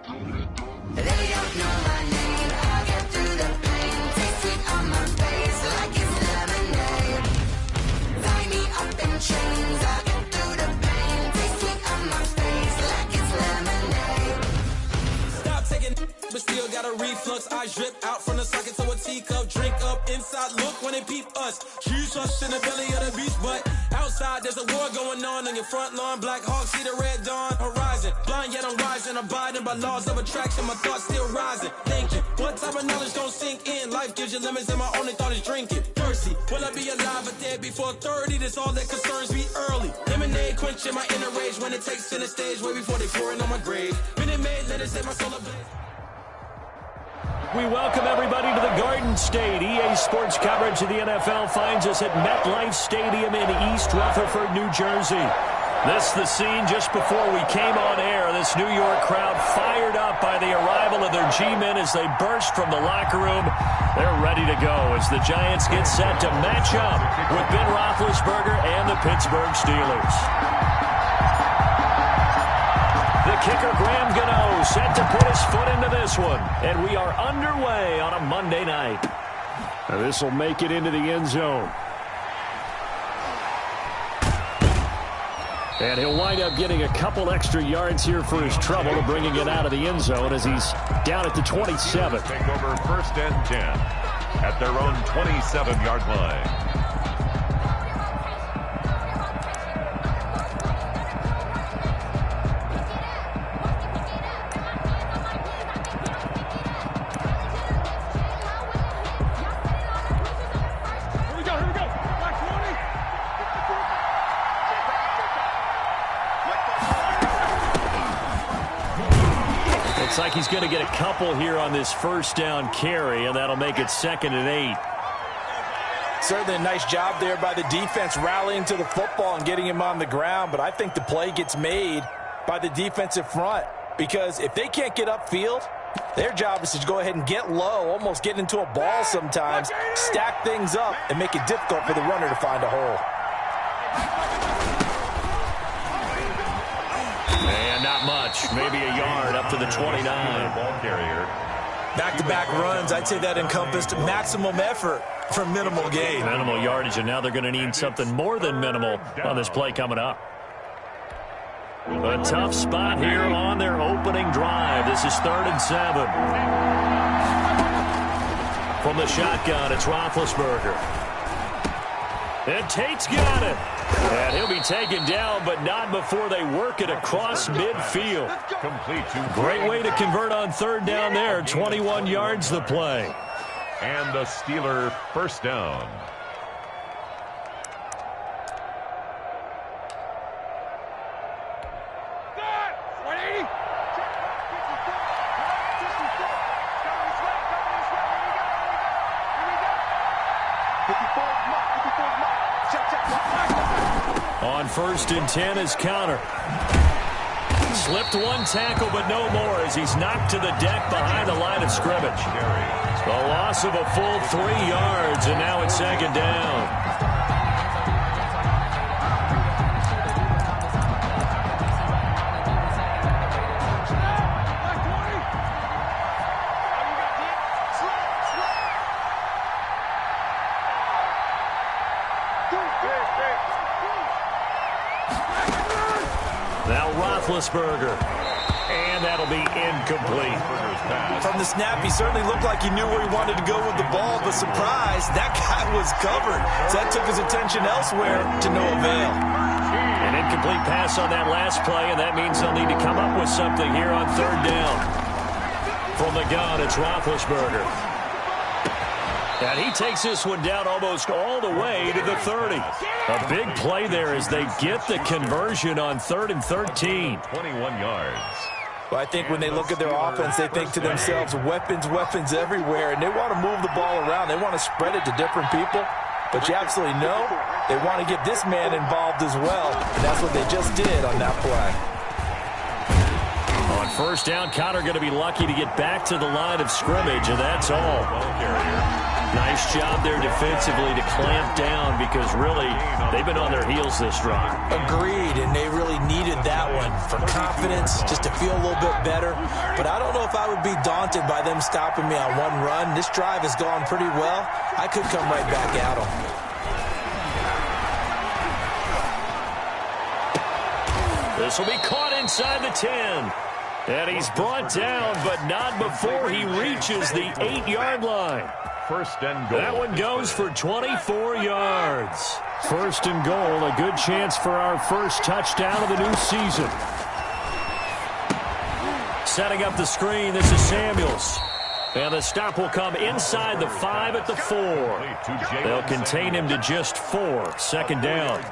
They don't know my name. I'll get through the pain. Taste sweet on my face like it's lemonade. Tie me up in chains. I'll get through the pain. Taste sweet on my face like it's lemonade. Stop taking, but still got a reflux. Eyes drip out from the socket to a teacup. Drink up inside, look when they peep us. Choose us in the belly of the beast, but outside there's a war going on your front lawn. Black Hawk, see the red dawn horizon. Blind yet I'm rising, abiding by laws of attraction. My thoughts still rising, thinking what type of knowledge gon' sink in? Life gives you limits and my only thought is drinking. Thirsty, will I be alive or dead before 30? That's all that concerns me early. Lemonade quenching my inner rage when it takes center stage way before they pour it on my grave. Minute Maid, let it set my soul ablaze. We welcome everybody to the Garden State. EA Sports coverage of the NFL finds us at MetLife Stadium in East Rutherford, New Jersey. This is the scene just before we came on air. This New York crowd fired up by the arrival of their G-men as they burst from the locker room. They're ready to go as the Giants get set to match up with Ben Roethlisberger and the Pittsburgh Steelers. The kicker, Graham Gano, set to put his foot into this one. And we are underway on a Monday night. This will make it into the end zone. And he'll wind up getting a couple extra yards here for his trouble, bringing it out of the end zone as he's down at the 27. Take over 1st and 10 at their own 27-yard line. Looks like he's going to get a couple here on this first down carry, and that'll make it 2nd and 8. Certainly a nice job there by the defense rallying to the football and getting him on the ground, but I think the play gets made by the defensive front because if they can't get upfield, their job is to go ahead and get low, almost get into a ball sometimes, stack things up, and make it difficult for the runner to find a hole. And not much, maybe a yard up to the 29. Ball carrier. Back-to-back runs, I'd say that encompassed maximum effort for minimal gain. Minimal yardage, and now they're going to need something more than minimal on this play coming up. A tough spot here on their opening drive. This is 3rd and 7. From the shotgun, it's Roethlisberger. And Tate's got it. And he'll be taken down, but not before they work it across midfield. Complete to Great way to convert on 3rd down there. 21 yards the play. And a Steeler first down. On 1st and 10 is Connor. Slipped one tackle, but no more as he's knocked to the deck behind the line of scrimmage. A loss of a full 3 yards, and now it's 2nd down. Now Roethlisberger. And that'll be incomplete. From the snap, he certainly looked like he knew where he wanted to go with the ball, but surprise, that guy was covered. So that took his attention elsewhere to no avail. An incomplete pass on that last play, and that means they'll need to come up with something here on 3rd down. From the gun, it's Roethlisberger. And he takes this one down almost all the way to the 30. A big play there as they get the conversion on 3rd and 13. 21 yards. But I think when they look at their offense, they think to themselves, weapons, weapons everywhere, and they want to move the ball around. They want to spread it to different people. But you absolutely know they want to get this man involved as well, and that's what they just did on that play. On 1st down, Connor going to be lucky to get back to the line of scrimmage, and that's all. Ball carrier. Nice job there defensively to clamp down because really they've been on their heels this drive. Agreed, and they really needed that one for confidence, just to feel a little bit better. But I don't know if I would be daunted by them stopping me on one run. This drive has gone pretty well. I could come right back at them. This will be caught inside the 10. And he's brought down, but not before he reaches the 8-yard line. First and goal. That one goes for 24 yards. First and goal, a good chance for our first touchdown of the new season. Setting up the screen, this is Samuels. And the stop will come inside the 5 at the 4. They'll contain him to just 4. Second down.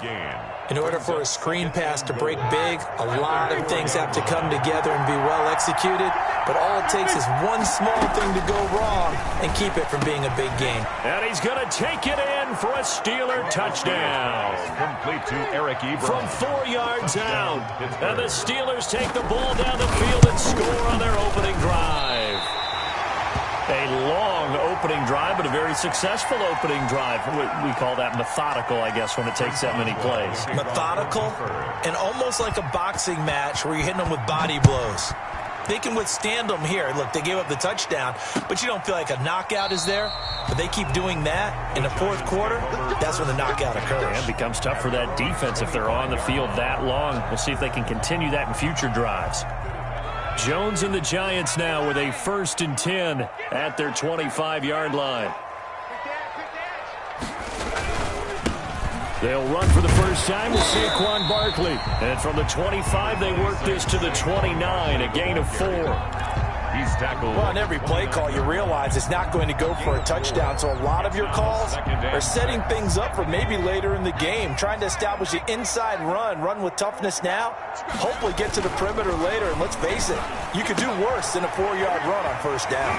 In order for a screen pass to break big, a lot of things have to come together and be well executed. But all it takes is one small thing to go wrong and keep it from being a big gain. And he's going to take it in for a Steeler touchdown. Complete to Eric Ebron. From 4 yards out. And the Steelers take the ball down the field and score on their opening drive. A long opening drive, but a very successful opening drive. We call that methodical, I guess, when it takes that many plays. Methodical and almost like a boxing match where you're hitting them with body blows. They can withstand them here. Look, they gave up the touchdown, but you don't feel like a knockout is there. But they keep doing that in the fourth quarter. That's when the knockout occurs. And it becomes tough for that defense if they're on the field that long. We'll see if they can continue that in future drives. Jones and the Giants now with a 1st and 10 at their 25-yard line. They'll run for the first time with Saquon Barkley. And from the 25, they work this to the 29, a gain of 4. He's tackled. Well, on every play call, you realize it's not going to go for a touchdown. So a lot of your calls are setting things up for maybe later in the game, trying to establish the inside run with toughness now, hopefully get to the perimeter later. And let's face it, you could do worse than a 4-yard run on first down.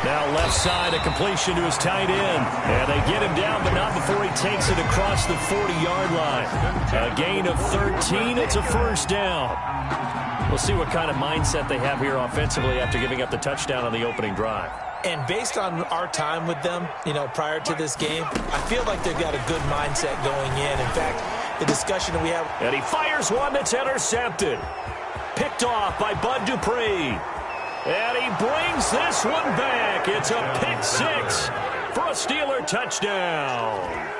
Now left side, a completion to his tight end. And they get him down, but not before he takes it across the 40-yard line. A gain of 13. It's a first down. We'll see what kind of mindset they have here offensively after giving up the touchdown on the opening drive. And based on our time with them, prior to this game, I feel like they've got a good mindset going in. In fact, the discussion that we have... And he fires one that's intercepted. Picked off by Bud Dupree. And he brings this one back. It's a pick 6 for a Steeler touchdown.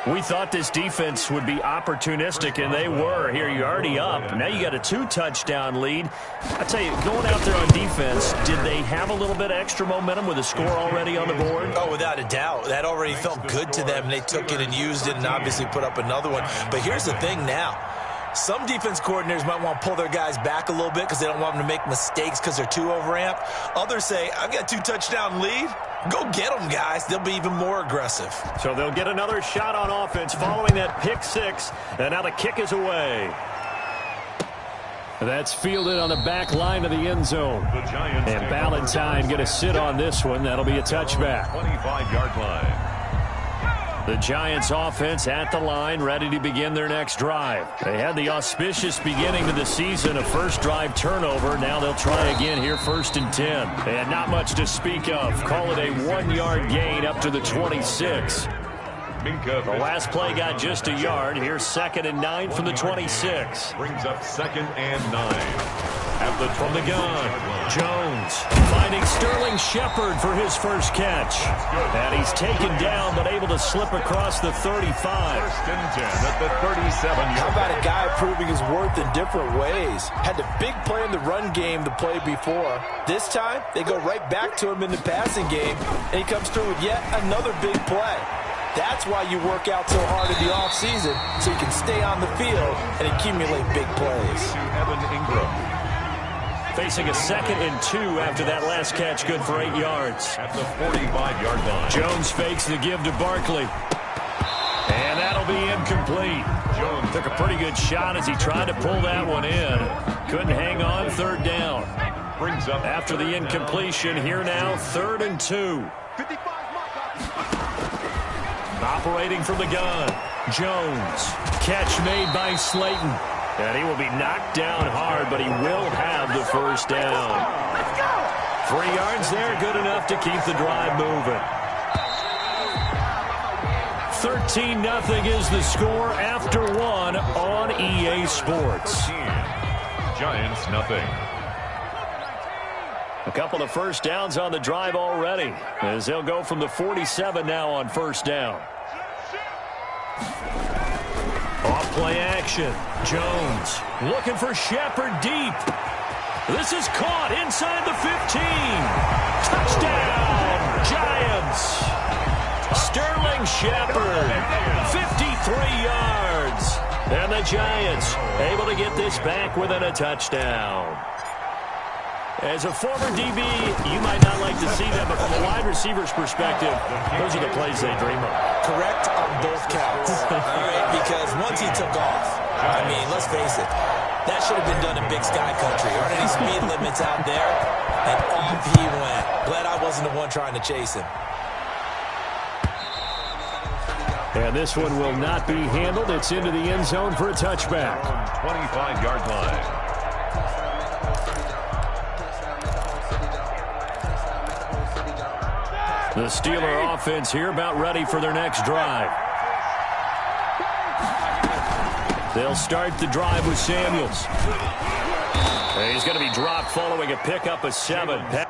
We thought this defense would be opportunistic, and they were. Here, you're already up. Now you got a 2-touchdown lead. I tell you, going out there on defense, did they have a little bit of extra momentum with a score already on the board? Oh, without a doubt. That already felt good to them. They took it and used it and obviously put up another one. But here's the thing now. Some defense coordinators might want to pull their guys back a little bit because they don't want them to make mistakes because they're too overamped. Others say, I've got a 2-touchdown lead. Go get them, guys. They'll be even more aggressive. So they'll get another shot on offense following that pick 6. And now the kick is away. That's fielded on the back line of the end zone. And Ballantyne going to sit on this one. That'll be a touchback. 25-yard line. The Giants offense at the line, ready to begin their next drive. They had the auspicious beginning to the season, a first drive turnover. Now they'll try again here, 1st and 10. And not much to speak of. Call it a 1-yard gain up to the 26. The last play got just a yard. Here's 2nd and 9 from the 26. Brings up 2nd and 9. From the gun, Jones finding Sterling Shepard for his first catch. And he's taken down, but able to slip across the 35. 1st and 10 at the 37-yard. How about a guy proving his worth in different ways? Had the big play in the run game to play before. This time, they go right back to him in the passing game, and he comes through with yet another big play. That's why you work out so hard in the offseason, so you can stay on the field and accumulate big plays. To Evan Ingram. Facing a 2nd and 2 after that last catch, good for 8 yards. At the 45-yard line. Jones fakes the give to Barkley. And that'll be incomplete. Jones took a pretty good shot as he tried to pull that one in. Couldn't hang on, 3rd down. Brings up after the incompletion, here now, 3rd and 2. Operating from the gun, Jones. Catch made by Slayton. And he will be knocked down hard, but he will have the first down. 3 yards there, good enough to keep the drive moving. 13-0 is the score after 1 on EA Sports. 13. Giants nothing. A couple of first downs on the drive already, as they'll go from the 47 now on first down. Off play action. Jones looking for Shepard deep. This is caught inside the 15. Touchdown, Giants. Sterling Shepard, 53 yards. And the Giants able to get this back within a touchdown. As a former DB, you might not like to see that, but from a wide receiver's perspective, those are the plays they dream of. Correct on both counts. All right, because once he took off, I mean, let's face it, that should have been done in Big Sky Country. Aren't any speed limits out there? And off he went. Glad I wasn't the one trying to chase him. And this one will not be handled. It's into the end zone for a touchback. 25-yard line. The Steeler offense here about ready for their next drive. They'll start the drive with Samuels. And he's going to be dropped following a pickup of 7.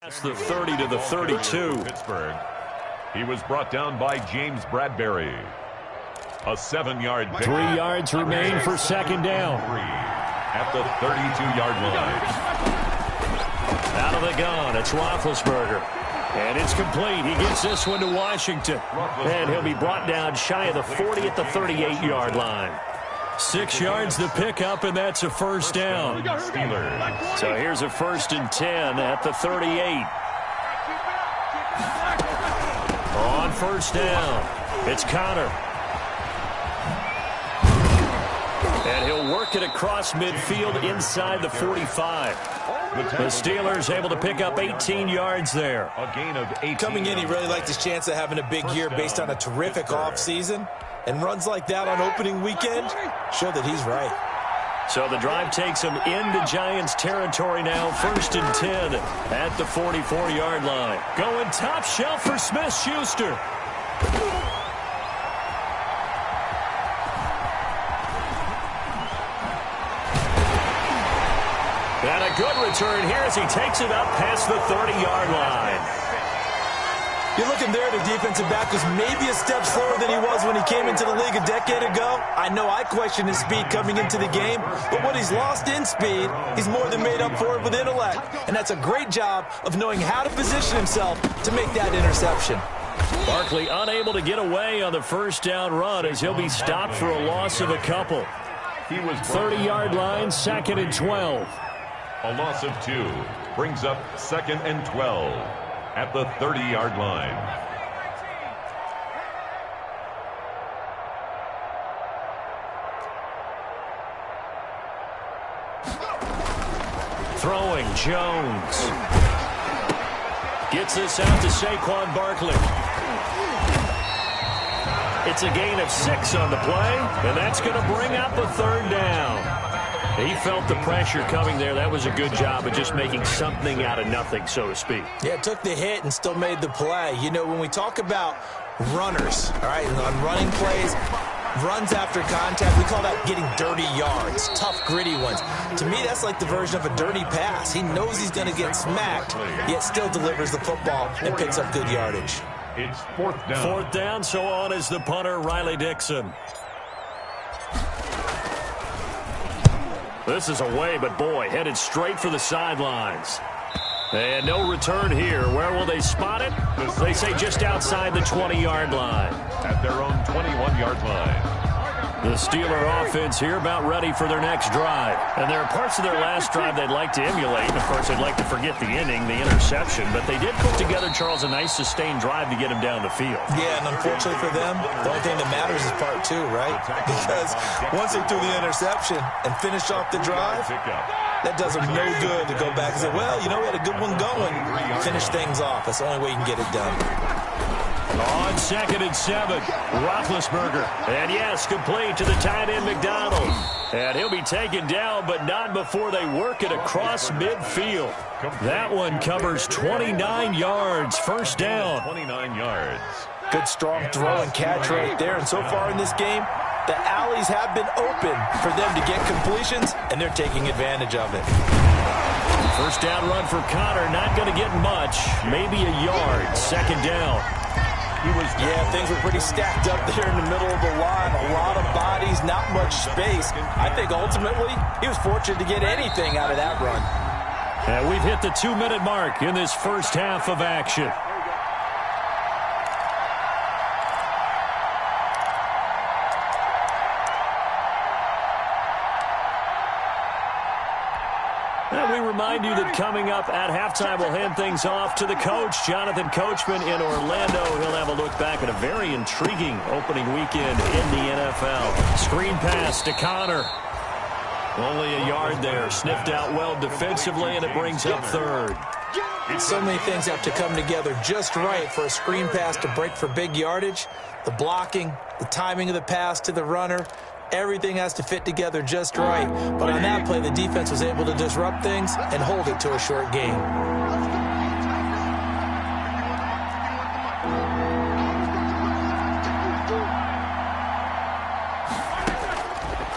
That's the 30 to the 32. Pittsburgh. He was brought down by James Bradbury. A 7-yard pick. 3 yards remain for second down. At the 32-yard line. Out of the gun, it's Roethlisberger. And it's complete. He gets this one to Washington. And he'll be brought down shy of the 40 at the 38-yard line. 6 yards the pickup, and that's a first down. Steelers. So here's a 1st and 10 at the 38. On first down, it's Connor. And he'll work it across midfield inside the 45. The Steelers able to pick up 18 yards there. A gain of 8. Coming in, he really liked his chance of having a big year based on a terrific offseason. And runs like that on opening weekend show that he's right. So the drive takes him into Giants territory now. 1st and 10 at the 44-yard line. Going top shelf for Smith-Schuster. And a good return here as he takes it up past the 30-yard line. You're looking there, the defensive back was maybe a step slower than he was when he came into the league a decade ago. I know I questioned his speed coming into the game, but what he's lost in speed, he's more than made up for it with intellect. And that's a great job of knowing how to position himself to make that interception. Barkley unable to get away on the first down run as he'll be stopped for a loss of a couple. He was 30-yard line, 2nd and 12. A loss of 2 brings up 2nd and 12 at the 30-yard line. Throwing, Jones. Gets this out to Saquon Barkley. It's a gain of 6 on the play, and that's going to bring up a 3rd down. He felt the pressure coming there. That was a good job of just making something out of nothing, so to speak. Yeah, took the hit and still made the play. You know, when we talk about runners, all right, on running plays, runs after contact, we call that getting dirty yards, tough, gritty ones. To me, that's like the version of a dirty pass. He knows he's going to get smacked, yet still delivers the football and picks up good yardage. It's 4th down. 4th down, so on is the punter, Riley Dixon. This is away, but boy, headed straight for the sidelines. And no return here. Where will they spot it? They say just outside the 20-yard line. At their own 21-yard line. The Steeler offense here about ready for their next drive. And there are parts of their last drive they'd like to emulate. Of course, they'd like to forget the inning, the interception. But they did put together, Charles, a nice sustained drive to get him down the field. Yeah, and unfortunately for them, the only thing that matters is part two, right? Because once they threw the interception and finished off the drive, that does them no good to go back and say, well, you know, we had a good one going. Finish things off. That's the only way you can get it done. On 2nd and 7, Roethlisberger. And yes, complete to the tight end McDonald. And he'll be taken down, but not before they work it across midfield. That one covers 29 yards. First down. 29 yards. Good strong throw and catch right there. And so far in this game, the alleys have been open for them to get completions, and they're taking advantage of it. First down run for Connor. Not going to get much. Maybe a yard. Second down. Yeah, things were pretty stacked up there in the middle of the line. A lot of bodies, not much space. I think ultimately he was fortunate to get anything out of that run. And we've hit the 2-minute mark in this first half of action. And we remind you that coming up at halftime, we'll hand things off to the coach, Jonathan Coachman in Orlando. He'll have a look back at a very intriguing opening weekend in the NFL. Screen pass to Connor. Only a yard there. Sniffed out well defensively, and it brings up third. So many things have to come together just right for a screen pass to break for big yardage. The blocking, the timing of the pass to the runner, everything has to fit together just right. But on that play, the defense was able to disrupt things and hold it to a short game.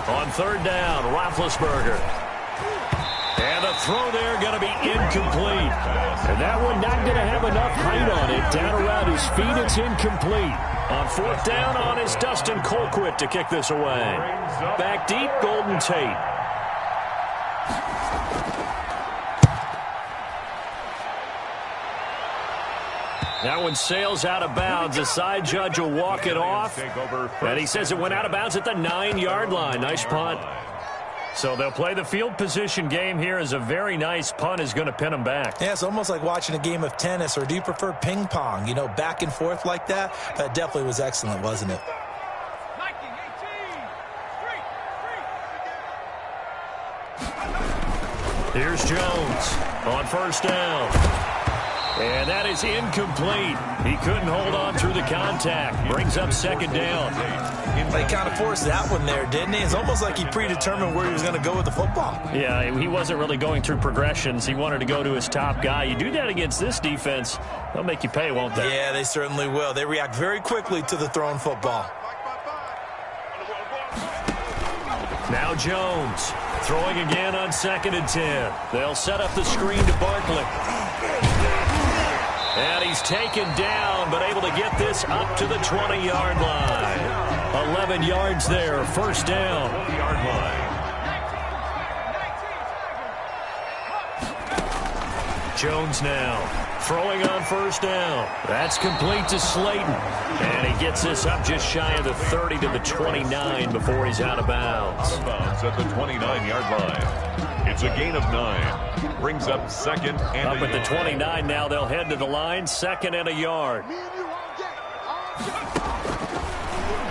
On third down, Roethlisberger. And the throw there going to be incomplete. And that one not going to have enough height on it. Down around his feet, it's incomplete. On fourth down on is Dustin Colquitt to kick this away. Back deep, Golden Tate. That one sails out of bounds. The side judge will walk it off. And he says it went out of bounds at the 9-yard line. Nice punt. So they'll play the field position game here as a very nice punt is going to pin them back. Yeah, it's almost like watching a game of tennis, or do you prefer ping pong? You know, back and forth like that? That definitely was excellent, wasn't it? Here's Jones on first down. And that is incomplete. He couldn't hold on through the contact. Brings up second down. They kind of forced that one there, didn't he? It's almost like he predetermined where he was going to go with the football. Yeah, he wasn't really going through progressions. He wanted to go to his top guy. You do that against this defense, they'll make you pay, won't they? Yeah, they certainly will. They react very quickly to the thrown football. Now Jones throwing again on 2nd and 10. They'll set up the screen to Barkley. And he's taken down, but able to get this up to the 20-yard line. 11 yards there, first down. Jones now throwing on first down. That's complete to Slayton. And he gets this up just shy of the 30 to the 29 before he's out of bounds. Out of bounds at the 29-yard line. It's a gain of 9. Brings up second and up at the 29 now. They'll head to the line. Second and a yard.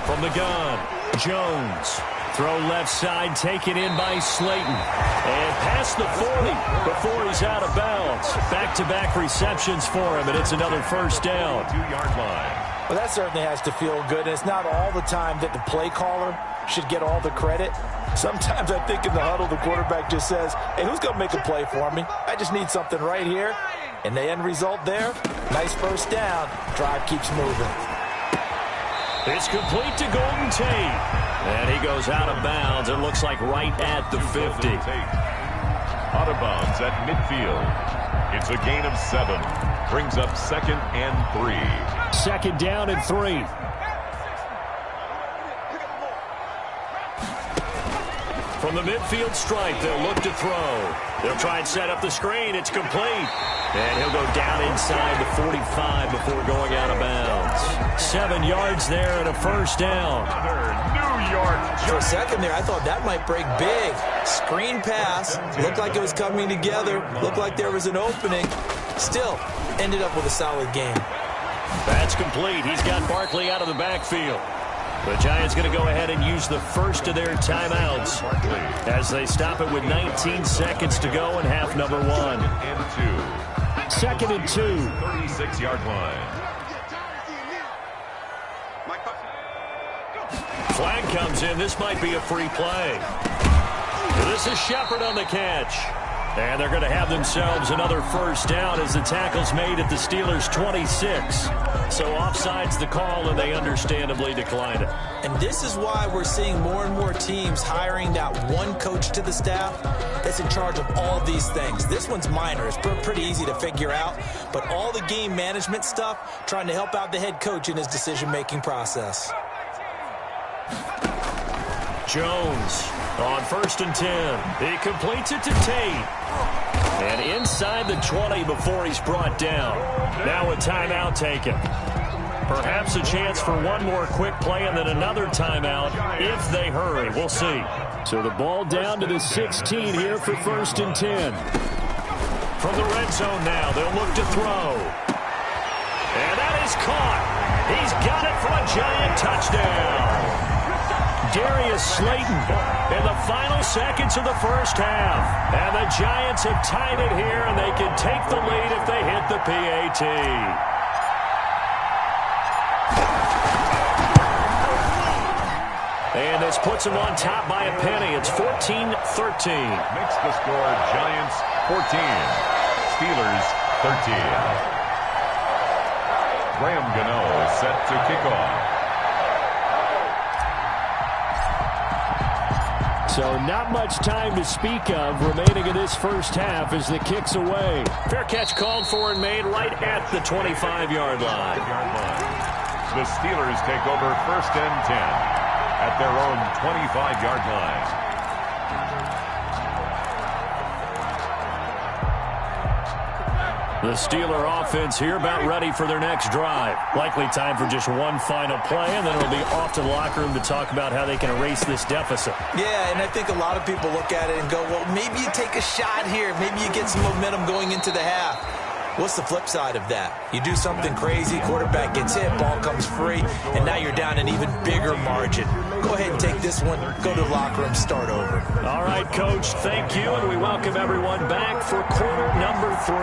From the gun, Jones. Throw left side, taken in by Slayton. And past the 40 before he's out of bounds. Back-to-back receptions for him, and it's another first down. 2-yard line. Well, that certainly has to feel good. And it's not all the time that the play caller should get all the credit. Sometimes I think in the huddle, the quarterback just says, hey, who's going to make a play for me? I just need something right here. And the end result there, nice first down. Drive keeps moving. It's complete to Golden Tate. And he goes out of bounds. It looks like right at the 50. Out of bounds at midfield. It's a gain of 7. Brings up second and 3. Second down and 3. From the midfield stripe, they'll look to throw. They'll try and set up the screen. It's complete. And he'll go down inside the 45 before going out of bounds. 7 yards there and a first down. New York. For a second there, I thought that might break big. Screen pass. Looked like it was coming together. Looked like there was an opening. Still, ended up with a solid game. That's complete. He's got Barkley out of the backfield. The Giants going to go ahead and use the first of their timeouts as they stop it with 19 seconds to go in half number 1. Second and 2. 36-yard line. Flag comes in. This might be a free play. This is Shepard on the catch. And they're going to have themselves another first down as the tackle's made at the Steelers' 26. So offside's the call, and they understandably declined it. And this is why we're seeing more and more teams hiring that one coach to the staff that's in charge of all these things. This one's minor. It's pretty easy to figure out. But all the game management stuff, trying to help out the head coach in his decision-making process. Jones on 1st and 10. He completes it to Tate. And inside the 20 before he's brought down. Now a timeout taken. Perhaps a chance for one more quick play and then another timeout if they hurry. We'll see. So the ball down to the 16 here for 1st and 10. From the red zone now, they'll look to throw. And that is caught. He's got it for a Giant touchdown. Darius Slayton in the final seconds of the first half. And the Giants have tied it here, and they can take the lead if they hit the PAT. And this puts them on top by a penny. It's 14-13. Makes the score Giants 14, Steelers 13. Graham Gano set to kick off. So not much time to speak of remaining in this first half as the kick's away. Fair catch called for and made right at the 25-yard line. The Steelers take over 1st and 10 at their own 25-yard line. The Steeler offense here about ready for their next drive. Likely time for just one final play, and then it'll be off to the locker room to talk about how they can erase this deficit. Yeah, and I think a lot of people look at it and go, well, maybe you take a shot here. Maybe you get some momentum going into the half. What's the flip side of that? You do something crazy, quarterback gets hit, ball comes free, and now you're down an even bigger margin. Go ahead and take this one, go to the locker room, start over. All right, Coach, thank you, and we welcome everyone back for quarter number 3.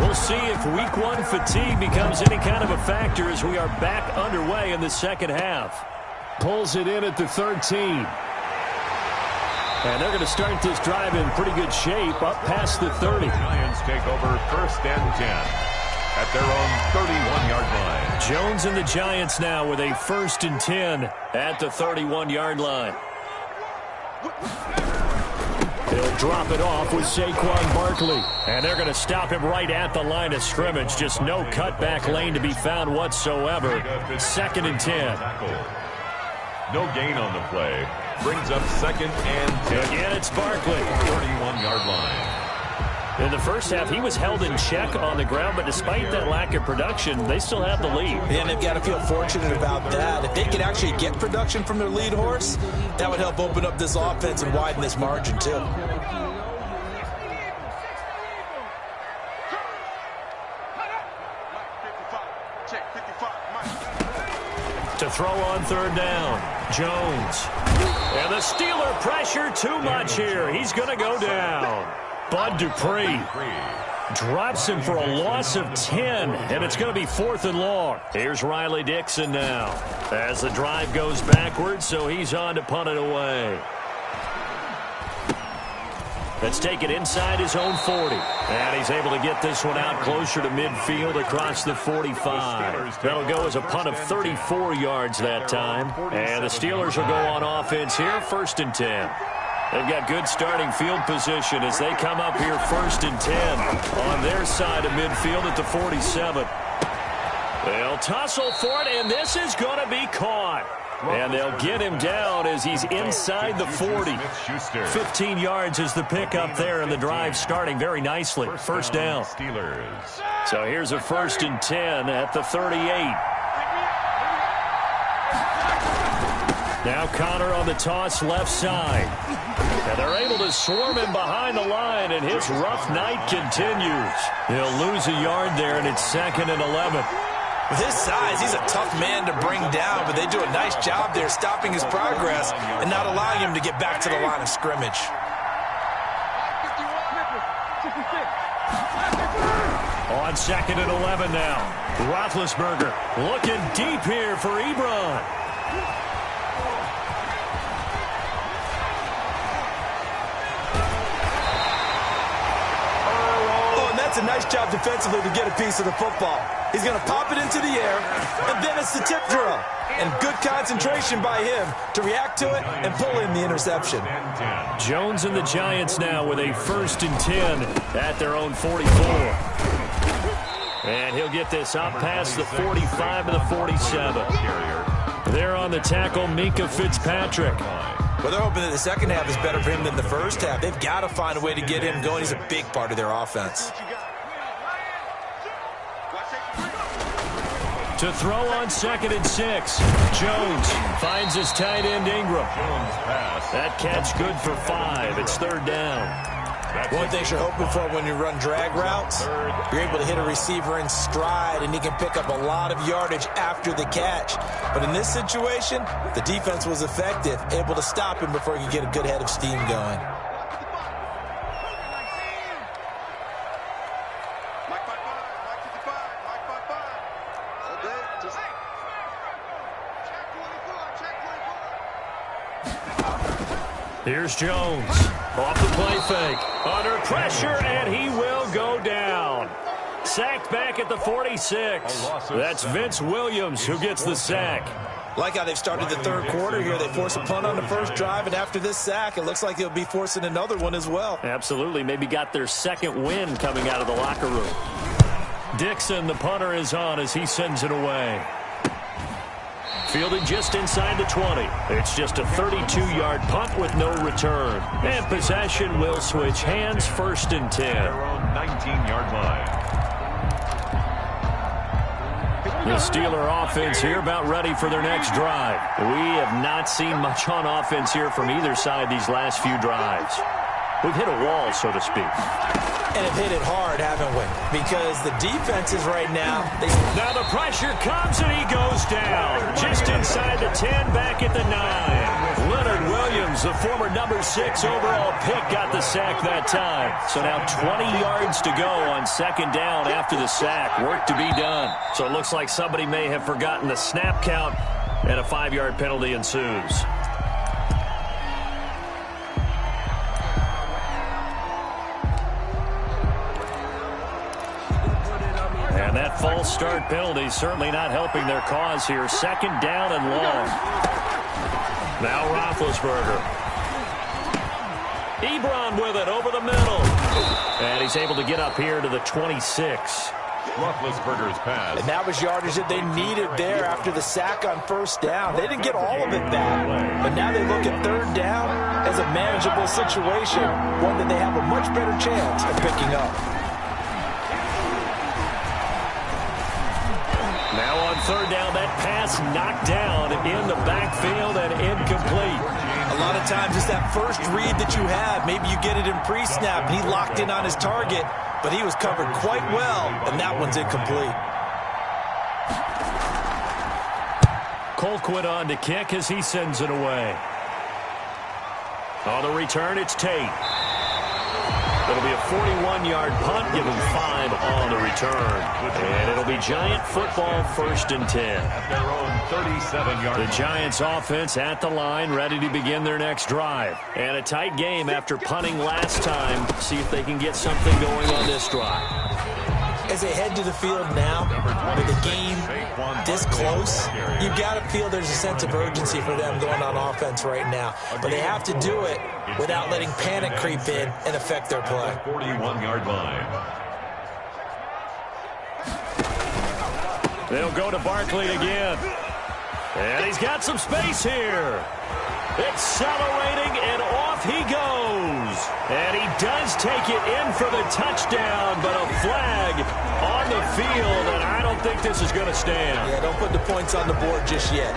We'll see if week 1 fatigue becomes any kind of a factor as we are back underway in the second half. Pulls it in at the 13. And they're going to start this drive in pretty good shape up past the 30. Giants take over 1st and 10 at their own 31-yard line. Jones and the Giants now with a 1st and 10 at the 31-yard line. He'll drop it off with Saquon Barkley. And they're going to stop him right at the line of scrimmage. Just no cutback lane to be found whatsoever. 2nd and 10. No gain on the play. Brings up 2nd and 10. Again, it's Barkley. 31-yard line. In the first half, he was held in check on the ground, but despite that lack of production, they still have the lead. And they've got to feel fortunate about that. If they could actually get production from their lead horse, that would help open up this offense and widen this margin, too. To throw on 3rd down, Jones. And the Steeler pressure too much here. He's going to go down. Bud Dupree drops him for a loss of 10, and it's going to be 4th and long. Here's Riley Dixon now as the drive goes backwards, so he's on to punt it away. Let's take it inside his own 40. And he's able to get this one out closer to midfield across the 45. That'll go as a punt of 34 yards that time. And the Steelers will go on offense here, 1st and 10. They've got good starting field position as they come up here 1st and 10 on their side of midfield at the 47. They'll tussle for it, and this is going to be caught. And they'll get him down as he's inside the 40. 15 yards is the pickup there, and the drive starting very nicely. First down. So here's a 1st and 10 at the 38. Now Connor on the toss left side. And they're able to swarm him behind the line, and his rough night continues. He'll lose a yard there, and it's 2nd and 11. With his size, he's a tough man to bring down, but they do a nice job there stopping his progress and not allowing him to get back to the line of scrimmage. On 2nd and 11 now. Roethlisberger looking deep here for Ebron. That's a nice job defensively to get a piece of the football. He's going to pop it into the air, and then it's the tip drill. And good concentration by him to react to it and pull in the interception. Jones and the Giants now with a 1st and 10 at their own 44. And he'll get this up past the 45 to the 47. There on the tackle, Minkah Fitzpatrick. Well, they're hoping that the second half is better for him than the first half. They've got to find a way to get him going. He's a big part of their offense. To throw on 2nd and 6. Jones finds his tight end Ingram. That catch good for 5. It's 3rd down. One thing you're hoping for when you run drag routes, you're able to hit a receiver in stride, and he can pick up a lot of yardage after the catch. But in this situation, the defense was effective, able to stop him before he could get a good head of steam going. Here's Jones. Off the play fake. Under pressure, and he will go down. Sacked back at the 46. That's Vince Williams who gets the sack. Like how they've started the third quarter here. They force a punt on the first drive, and after this sack, it looks like they'll be forcing another one as well. Absolutely. Maybe got their second win coming out of the locker room. Dixon, the punter, is on as he sends it away. Fielded just inside the 20. It's just a 32-yard punt with no return. And possession will switch hands, 1st and 10. Their own 19-yard line. The Steeler offense here about ready for their next drive. We have not seen much on offense here from either side these last few drives. We've hit a wall, so to speak. And have hit it hard, haven't we? Because the defenses right now... Now the pressure comes, and he goes down. Just inside the 10, back at the 9. Leonard Williams, the former number 6 overall pick, got the sack that time. So now 20 yards to go on 2nd down after the sack. Work to be done. So it looks like somebody may have forgotten the snap count, and a 5-yard penalty ensues. And that false start penalty certainly not helping their cause here. 2nd down and long. Now Roethlisberger. Ebron with it over the middle. And he's able to get up here to the 26. Roethlisberger's pass. And that was yardage that they needed there after the sack on 1st down. They didn't get all of it back. But now they look at 3rd down as a manageable situation, one that they have a much better chance of picking up. Now on 3rd down, that pass knocked down in the backfield and incomplete. A lot of times it's that first read that you have. Maybe you get it in pre-snap, and he locked in on his target, but he was covered quite well, and that one's incomplete. Colquitt on to kick as he sends it away. On the return, it's Tate. It'll be a 41-yard punt, give him 5 on the return. And it'll be Giant football, 1st and 10. At their own 37-yard line. The Giants offense at the line, ready to begin their next drive. And a tight game after punting last time. See if they can get something going on this drive. As they head to the field now, with the game this close, you've got to feel there's a sense of urgency for them going on offense right now. But they have to do it without letting panic creep in and affect their play. 41-yard line. They'll go to Barkley again. And he's got some space here. Accelerating, and off he goes. And he does take it in for the touchdown, but a flag on the field, and I don't think this is going to stand. Yeah, don't put the points on the board just yet.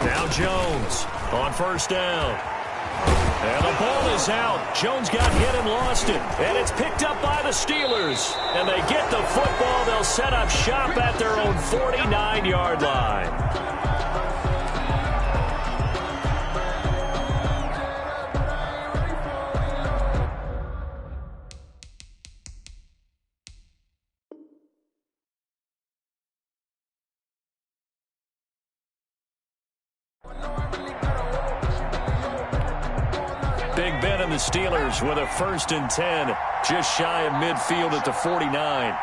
Now Jones on first down. And the ball is out. Jones got hit and lost it. And it's picked up by the Steelers. And they get the football. They'll set up shop at their own 49-yard line. Big Ben and the Steelers with a 1st and 10, just shy of midfield at the 49.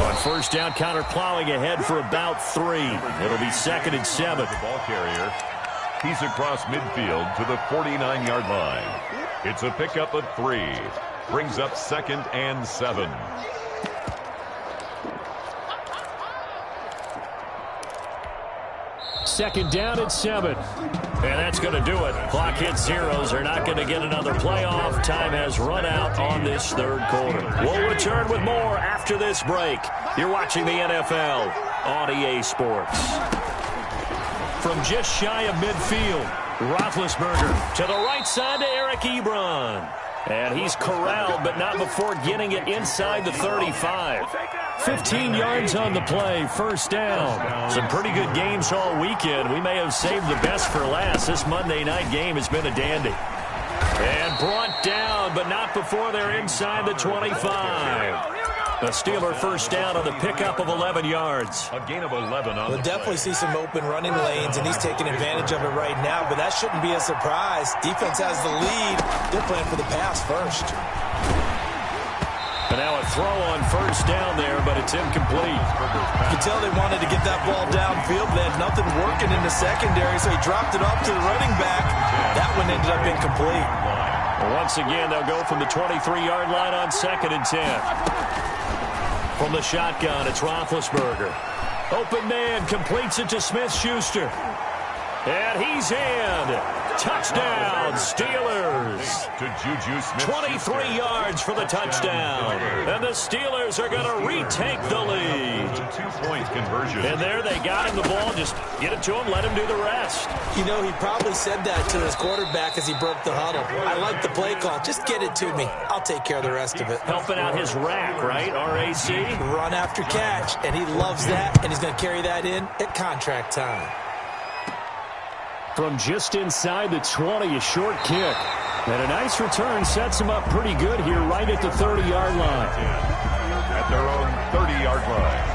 On first down, counter plowing ahead for about 3. It'll be 2nd and 7. The ball carrier. He's across midfield to the 49-yard line. It's a pickup of 3. Brings up 2nd and 7. Second down at 7. And that's going to do it. Clock hits zeros. They're not going to get another playoff. Time has run out on this 3rd quarter. We'll return with more after this break. You're watching the NFL on EA Sports. From just shy of midfield, Roethlisberger to the right side to Eric Ebron. And he's corralled, but not before getting it inside the 35. 15 yards on the play, 1st down. Some pretty good games all weekend. We may have saved the best for last. This Monday night game has been a dandy. And brought down, but not before they're inside the 25. The Steeler 1st down on the pickup of 11 yards. A gain of 11 on We'll definitely see some open running lanes, and he's taking advantage of it right now, but that shouldn't be a surprise. Defense has the lead. They're playing for the pass first. And now a throw on 1st down there, but it's incomplete. You can tell they wanted to get that ball downfield. They had nothing working in the secondary, so he dropped it off to the running back. That one ended up incomplete. Once again, they'll go from the 23-yard line on 2nd and 10. From the shotgun, it's Roethlisberger. Open man, completes it to Smith-Schuster. And he's in. Touchdown, Steelers. To Juju Smith-Schuster. 23 yards for the touchdown. And the Steelers are going to retake the lead. 2-point conversion. And there they got him the ball. Just get it to him, let him do the rest. You know, he probably said that to his quarterback as he broke the huddle. I like the play call. Just get it to me. I'll take care of the rest of it. Helping out his rack, right? R-A-C? Run after catch, and he loves that, and he's going to carry that in at contract time. From just inside the 20, a short kick. And a nice return sets him up pretty good here right at the 30-yard line. At their own 30-yard line.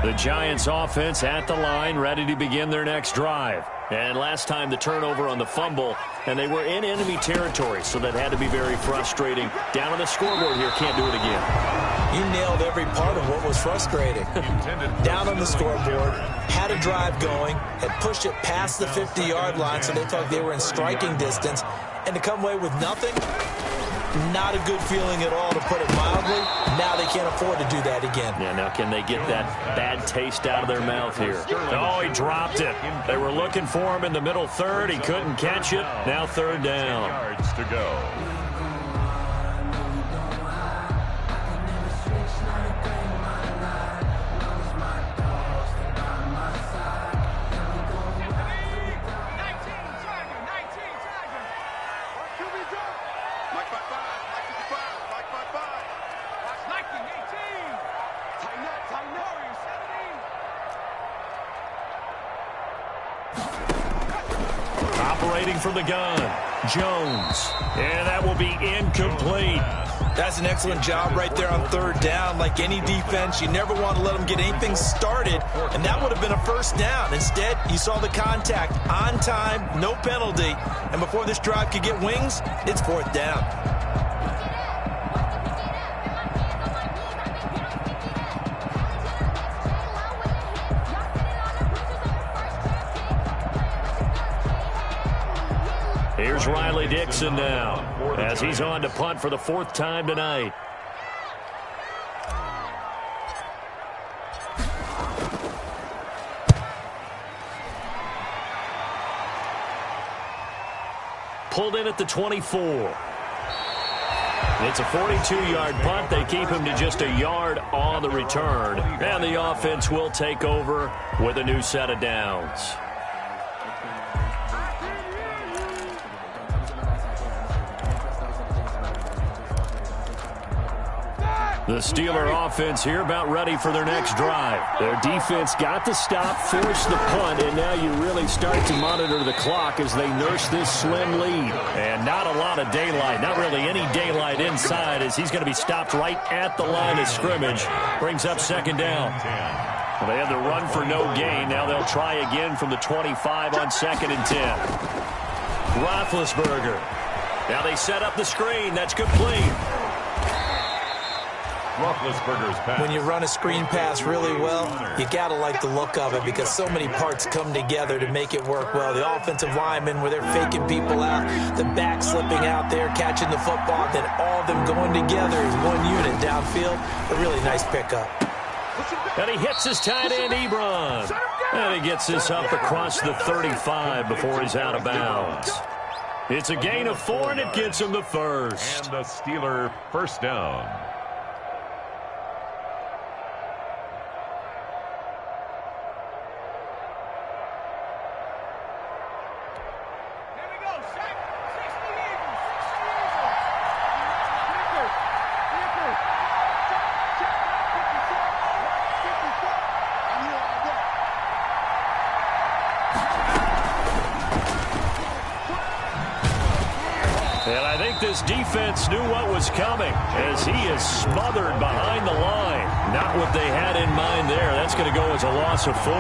The Giants offense at the line, ready to begin their next drive. And last time the turnover on the fumble, and they were in enemy territory, so that had to be very frustrating. Down on the scoreboard here, can't do it again. You nailed every part of what was frustrating. Down on the scoreboard, had a drive going, had pushed it past the 50-yard line, so they thought they were in striking distance, and to come away with nothing, not a good feeling at all, to put it mildly. Now they can't afford to do that again. Yeah, now can they get that bad taste out of their mouth here? Oh, he dropped it. They were looking for him in the middle 3rd. He couldn't catch it. Now 3rd down. Yards to go. Operating from the gun, Jones. And that will be incomplete. That's an excellent job right there on 3rd down. Like any defense, you never want to let them get anything started, and that would have been a 1st down. Instead, you saw the contact on time, no penalty, and before this drive could get wings, it's 4th down. Here's Riley Dixon now as he's on to punt for the 4th time tonight. Pulled in at the 24. It's a 42-yard punt. They keep him to just a yard on the return. And the offense will take over with a new set of downs. The Steeler offense here about ready for their next drive. Their defense got the stop, forced the punt, and now you really start to monitor the clock as they nurse this slim lead. And not a lot of daylight, not really any daylight inside as he's going to be stopped right at the line of scrimmage. Brings up 2nd down. Well, they had the run for no gain. Now they'll try again from the 25 on 2nd and 10. Roethlisberger. Now they set up the screen. That's complete. When you run a screen pass really well, you got to like the look of it because so many parts come together to make it work well. The offensive linemen, where they're faking people out, the back slipping out there, catching the football, then all of them going together as one unit downfield. A really nice pickup. And he hits his tight end, Ebron. And he gets this up across the 35 before he's out of bounds. It's a gain of 4, and it gets him the first. And the Steeler first down. This defense knew what was coming as he is smothered behind the line. Not what they had in mind there. That's going to go as a loss of 4.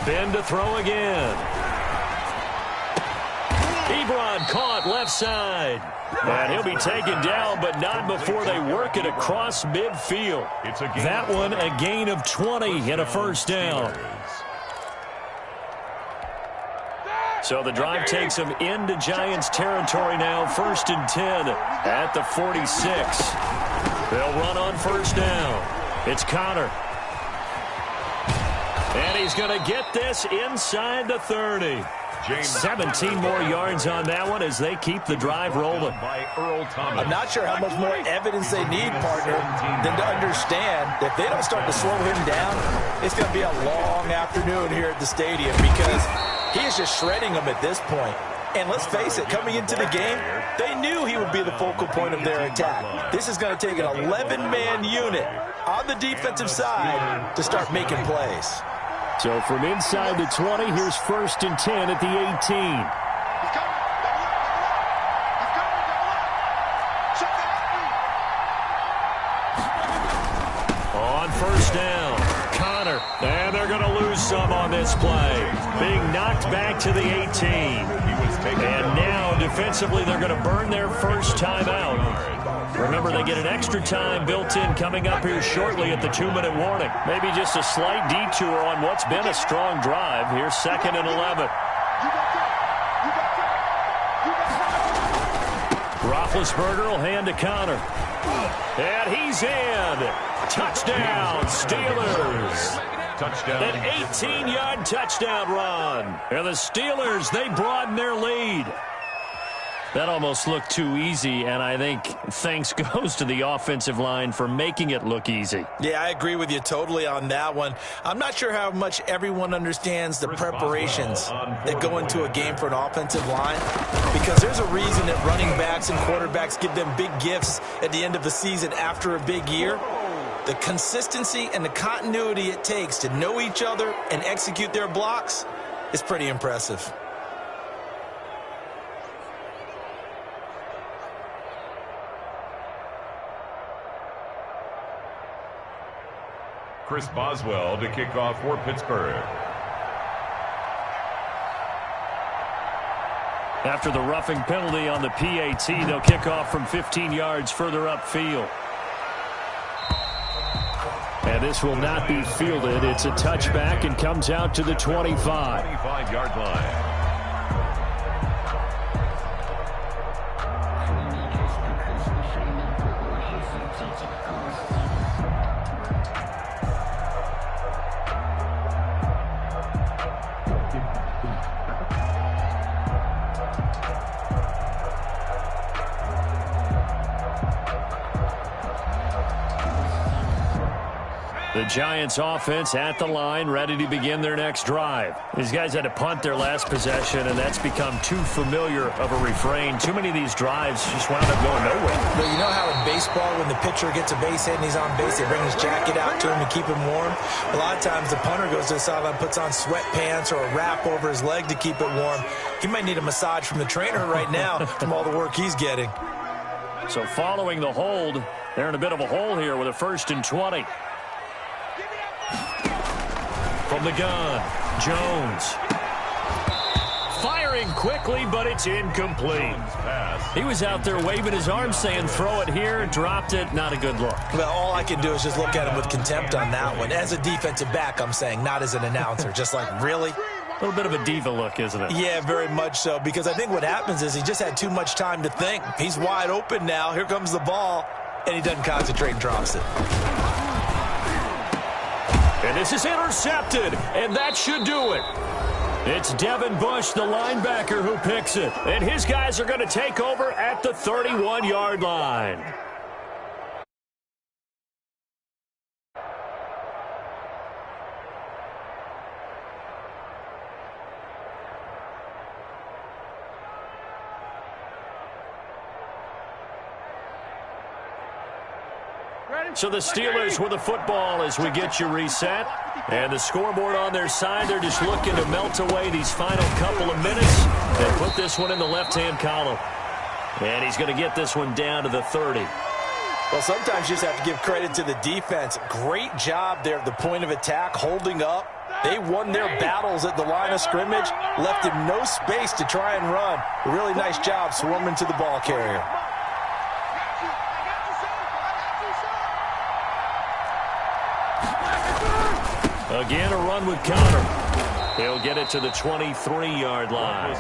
Ben to throw again. Ebron caught left side. And he'll be taken down, but not before they work it across midfield. That one a gain of 20 and a first down. So the drive takes them into Giants territory now. 1st and 10 at the 46. They'll run on first down. It's Connor. And he's going to get this inside the 30. 17 more yards on that one as they keep the drive rolling. I'm not sure how much more evidence they need, partner, than to understand that if they don't start to slow him down, it's going to be a long afternoon here at the stadium because he is just shredding them at this point. And let's face it, coming into the game, they knew he would be the focal point of their attack. This is going to take an 11-man unit on the defensive side to start making plays. So from inside the 20, here's 1st and 10 at the 18. On first down, Connor. And they're going to lose some on this play. Being knocked back to the 18. And now defensively they're going to burn their first timeout. Remember, they get an extra time built in coming up here shortly at the 2-minute warning. Maybe just a slight detour on what's been a strong drive. Here's 2nd and 11. Roethlisberger will hand to Connor. And he's in. Touchdown, Steelers. Touchdown. An 18-yard touchdown run. And the Steelers, they broaden their lead. That almost looked too easy, and I think thanks goes to the offensive line for making it look easy. Yeah, I agree with you totally on that one. I'm not sure how much everyone understands the preparations that go into a game for an offensive line, because there's a reason that running backs and quarterbacks give them big gifts at the end of the season after a big year. The consistency and the continuity it takes to know each other and execute their blocks is pretty impressive. Chris Boswell to kick off for Pittsburgh. After the roughing penalty on the PAT, they'll kick off from 15 yards further upfield. And this will not be fielded. It's a touchback and comes out to the 25. 25-yard line. The Giants offense at the line, ready to begin their next drive. These guys had to punt their last possession, and that's become too familiar of a refrain. Too many of these drives just wound up going nowhere. But you know how in baseball, when the pitcher gets a base hit and he's on base, they bring his jacket out to him to keep him warm? A lot of times the punter goes to the sideline, puts on sweatpants or a wrap over his leg to keep it warm. He might need a massage from the trainer right now from all the work he's getting. So following the hold, they're in a bit of a hole here with a 1st and 20. From the gun, Jones. Firing quickly, but it's incomplete. He was out there waving his arms saying, throw it here, dropped it. Not a good look. Well, all I can do is just look at him with contempt on that one. As a defensive back, I'm saying, not as an announcer. Just like, really? A little bit of a diva look, isn't it? Yeah, very much so, because I think what happens is he just had too much time to think. He's wide open now. Here comes the ball, and he doesn't concentrate and drops it. And this is intercepted, and that should do it. It's Devin Bush, the linebacker, who picks it. And his guys are going to take over at the 31-yard line. So the Steelers with the football as we get you reset. And the scoreboard on their side, they're just looking to melt away these final couple of minutes and put this one in the left-hand column. And he's going to get this one down to the 30. Well, sometimes you just have to give credit to the defense. Great job there at the point of attack, holding up. They won their battles at the line of scrimmage, left him no space to try and run. A really nice job swarming to the ball carrier. Again, a run with Connor. He'll get it to the 23-yard line.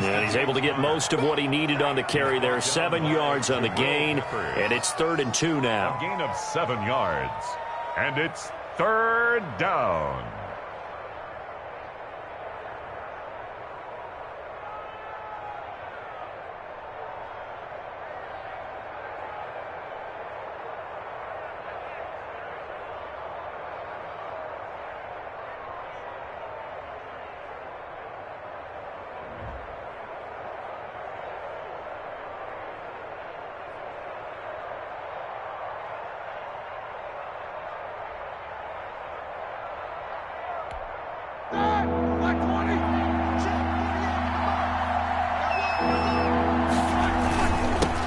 And he's able to get most of what he needed on the carry there. 7 yards on the gain, and it's 3rd and 2 now. A gain of 7 yards, and it's 3rd down.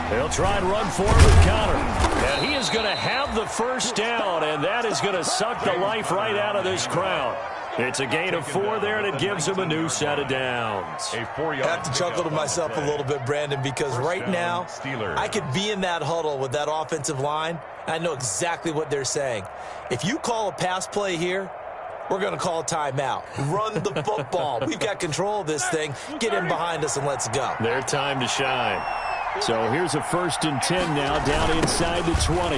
They'll try and run forward with Connor. And he is going to have the first down, and that is going to suck the life right out of this crowd. It's a gain of 4 there, and it gives him a new set of downs. I have to chuckle to myself a little bit, Brandon, because right now I could be in that huddle with that offensive line. I know exactly what they're saying. If you call a pass play here, we're going to call a timeout. Run the football. We've got control of this thing. Get in behind us and let's go. Their time to shine. So here's a 1st and 10 now, down inside the 20.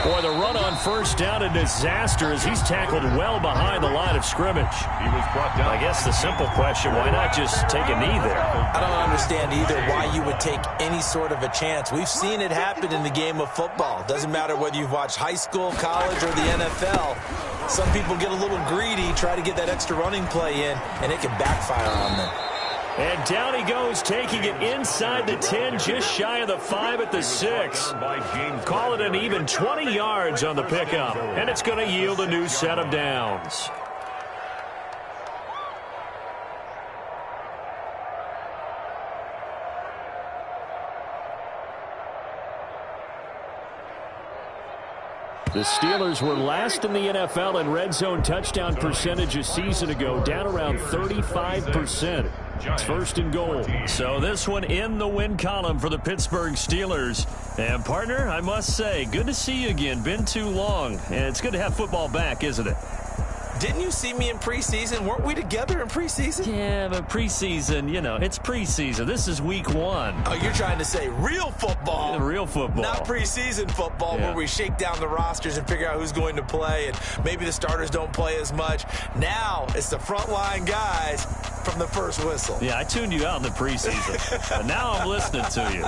Boy, the run on first down, a disaster as he's tackled well behind the line of scrimmage. He was brought down. I guess the simple question, why not just take a knee there? I don't understand either why you would take any sort of a chance. We've seen it happen in the game of football. Doesn't matter whether you've watched high school, college, or the NFL. Some people get a little greedy, try to get that extra running play in, and it can backfire on them. And down he goes, taking it inside the 10, just shy of the 5 at the 6. Call it an even 20 yards on the pickup, and it's going to yield a new set of downs. The Steelers were last in the NFL in red zone touchdown percentage a season ago, down around 35%. It's first and goal. So this one in the win column for the Pittsburgh Steelers. And partner, I must say, good to see you again. Been too long. And it's good to have football back, isn't it? Didn't you see me in preseason? Weren't we together in preseason? Yeah, but preseason, you know, it's preseason. This is week 1. Oh, you're trying to say real football. Yeah, real football. Not preseason football where we shake down the rosters and figure out who's going to play, and maybe the starters don't play as much. Now it's the frontline guys from the first whistle. Yeah, I tuned you out in the preseason. But now I'm listening to you.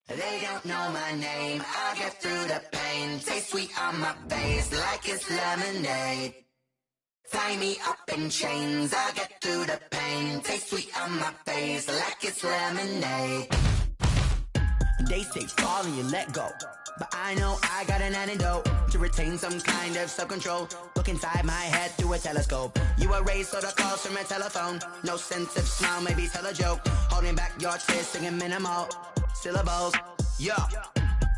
They don't know my name, I get through the pain. Taste sweet on my face like it's lemonade. Tie me up in chains, I get through the pain. Taste sweet on my face like it's lemonade. They say fall and you let go, but I know I got an antidote to retain some kind of self-control. Look inside my head through a telescope. You erase all the calls from a telephone. No sense of smile, maybe tell a joke. Holding back your tears, singing minimal syllables. Yeah,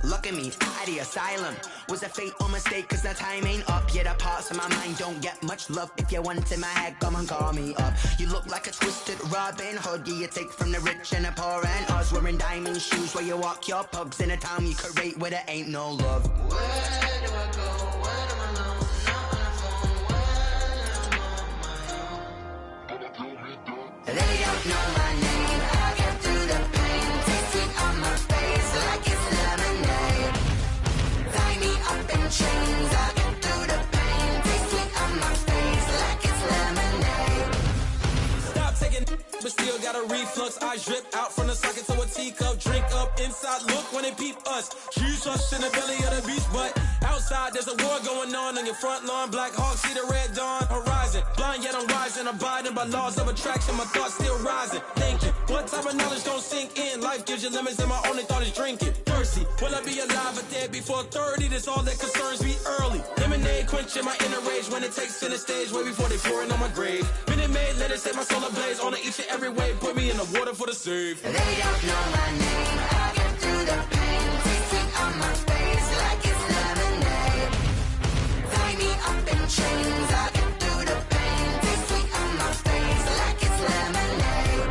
look at me, at the asylum. Was a fate or mistake, cause the time ain't up. Yeah, the parts of my mind don't get much love. If you want in my head, come and call me up. You look like a twisted Robin Hood. Yeah, you take from the rich and the poor and us. Wearing diamond shoes where you walk your pugs in a town you create where there ain't no love. Where do I go? Where am I alone? Not on my own. They don't know my name. I get through the pain. Taste sweet on my face like it's lemonade. Tie me up in chains. I get through the pain. Taste sweet on my face like it's lemonade. Stop taking, but still got a reflux. I drip out from the socket to a teacup. Drink up inside, look when they peep us. Huge us in the belly of the beach, but outside there's a war going on your front lawn. Black Hawk, see the red dawn horizon. Blind yet I'm rising, abiding by laws of attraction. My thoughts still rising. Thinking, what type of knowledge gon' sink in? Life gives you lemons and my only thought is drinking. Thirsty, will I be alive or dead before 30? That's all that concerns me early. Lemonade quenching my inner rage when it takes center stage way before they pour it on my grave. Minute Maid, let it set my soul ablaze on each and every way. Put me in the water for the save. They don't know my name. I get through the pain. Taste sweet on my face like it's lemonade. Tie me up in chains. I get through the pain. Taste sweet on my face like it's lemonade.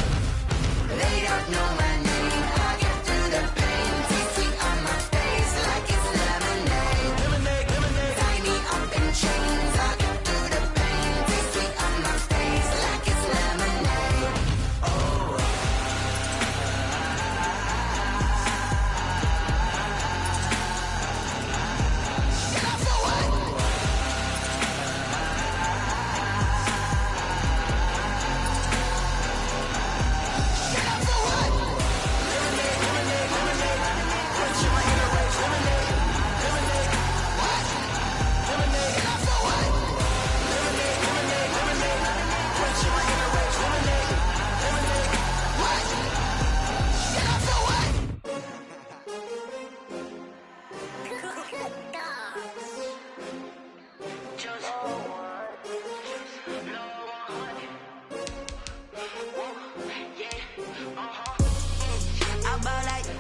They don't know my name. I get through the pain. Taste sweet on my face like it's lemonade. Lemonade, lemonade. Tie me up in chains. I get through the pain. Taste sweet on my face like it's lemonade. Oh.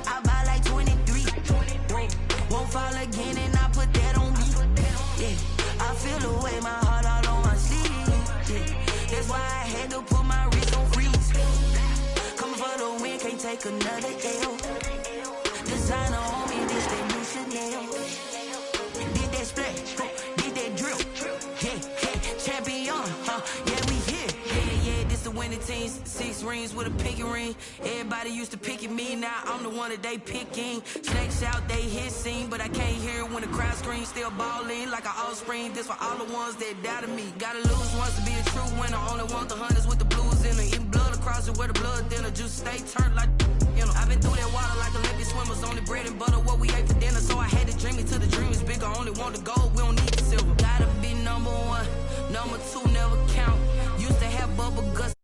I buy like 23. Won't fall again and I put that on me. Yeah, I feel the way my heart all on my sleeve. Yeah, that's why I had to put my wrist on freeze. Coming for the win, can't take another L. Designer on me, this that new Chanel. Did that splash, did that drill. Yeah, champion, yeah, we here. Yeah, this the winning team. 6 rings with a pinky ring. Everybody used to pick at me, now I'm the one that they picking. Snakes out, they hit scene, but I can't hear it when the crowd screams. Still balling like an offspring. This for all the ones that doubted me. Gotta lose once to be a true winner. Only want the hunters with the blues in it. Eating blood across it where the blood thinner. Juice stay turned like, you know. I've been through that water like Olympic swimmers. Only bread and butter what we ate for dinner. So I had to dream it till the dream is bigger. Only want the gold, we don't need the silver. Gotta be number 1, number 2 never count. Used to have bubble guts.